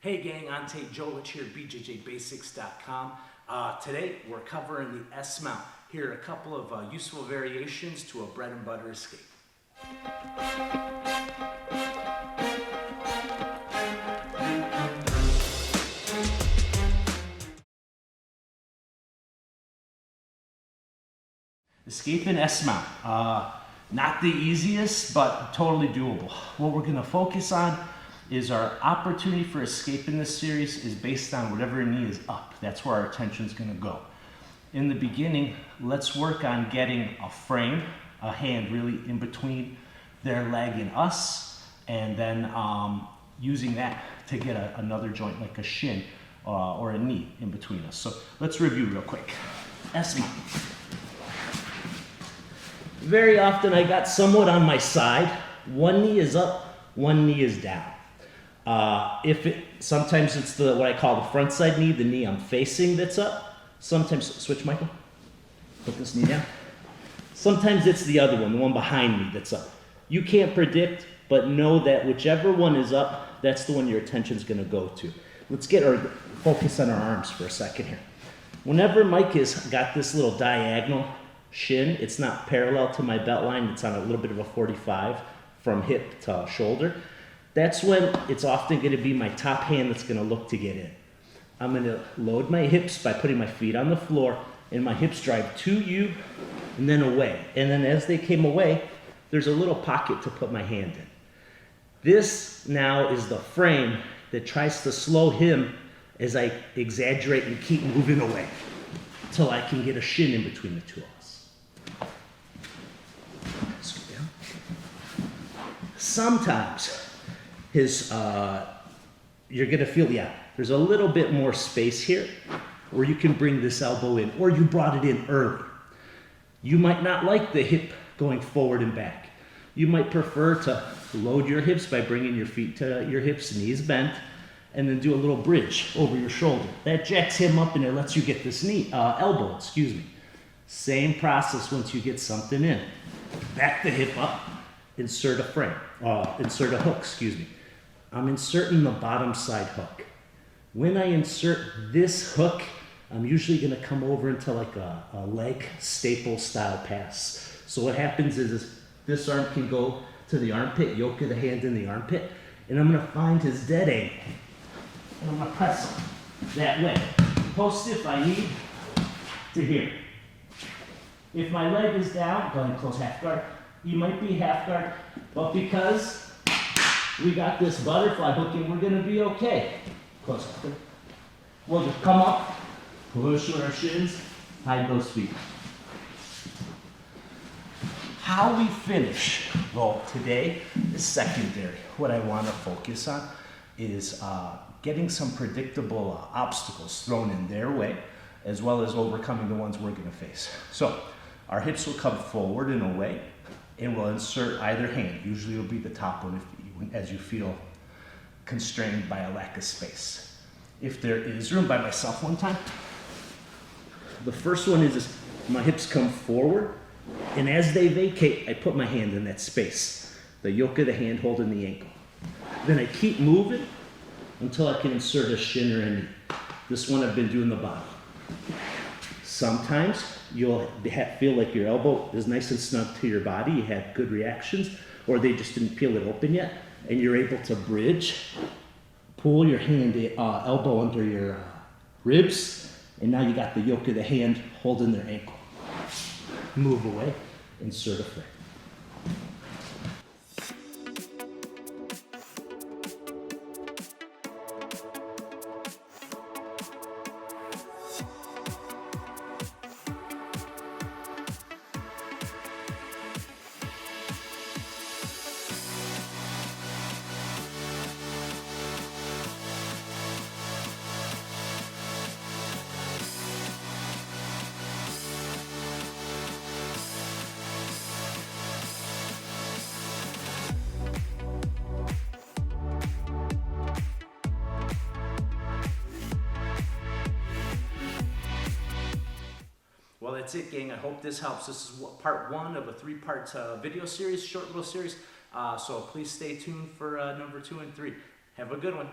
Hey gang, Ante, Dzolic here, BJJBasics.com. Today we're covering the S mount. Here are a couple of useful variations to a bread and butter escape. Escape in S mount. Not the easiest, but totally doable. What we're going to focus on is our opportunity for escape in this series is based on whatever knee is up. That's where our attention is going to go. In the beginning, let's work on getting a frame, a hand really in between their leg and us, and then using that to get another joint like a shin or a knee in between us. So let's review real quick. S mount. Very often I got somewhat on my side. One knee is up, one knee is down. Sometimes it's what I call the front side knee, the knee I'm facing that's up. Sometimes, switch Michael, put this knee down. Sometimes it's the other one, the one behind me that's up. You can't predict, but know that whichever one is up, that's the one your attention's gonna go to. Let's get our focus on our arms for a second here. Whenever Mike has got this little diagonal shin, it's not parallel to my belt line, it's on a little bit of a 45 from hip to shoulder. That's when it's often going to be my top hand that's going to look to get in. I'm going to load my hips by putting my feet on the floor, and my hips drive to you and then away. And then as they came away, there's a little pocket to put my hand in. This now is the frame that tries to slow him as I exaggerate and keep moving away until I can get a shin in between the two of us. Scoot down. Sometimes you're gonna feel, there's a little bit more space here where you can bring this elbow in, or you brought it in early. You might not like the hip going forward and back. You might prefer to load your hips by bringing your feet to your hips, knees bent, and then do a little bridge over your shoulder. That jacks him up and it lets you get this elbow. Same process once you get something in. Back the hip up, insert a frame, insert a hook, I'm inserting the bottom side hook. When I insert this hook, I'm usually gonna come over into like a leg staple style pass. So what happens is this arm can go to the armpit, yoke of the hand in the armpit, and I'm gonna find his dead angle. And I'm gonna press him that way. Post if I need to here. If my leg is down, go ahead and close half guard. You might be half guard, but because we got this butterfly hook and we're gonna be okay. Close up. We'll just come up, push with our shins, hide those feet. How we finish, well, today is secondary. What I wanna focus on is getting some predictable obstacles thrown in their way, as well as overcoming the ones we're gonna face. So, our hips will come forward and away, and we'll insert either hand. Usually it'll be the top one as you feel constrained by a lack of space. If there is room, by myself one time, the first one is my hips come forward, and as they vacate, I put my hand in that space, the yoke of the hand holding the ankle. Then I keep moving until I can insert a shin or a knee. This one I've been doing the bottom. Sometimes you'll feel like your elbow is nice and snug to your body, you had good reactions, or they just didn't peel it open yet, and you're able to bridge, pull your hand, elbow under your ribs, and now you got the yoke of the hand holding their ankle. Move away, insert a frame. Well, that's it, gang. I hope this helps. This is part one of a three-part video series, short little series. So please stay tuned for number 2 and 3. Have a good one.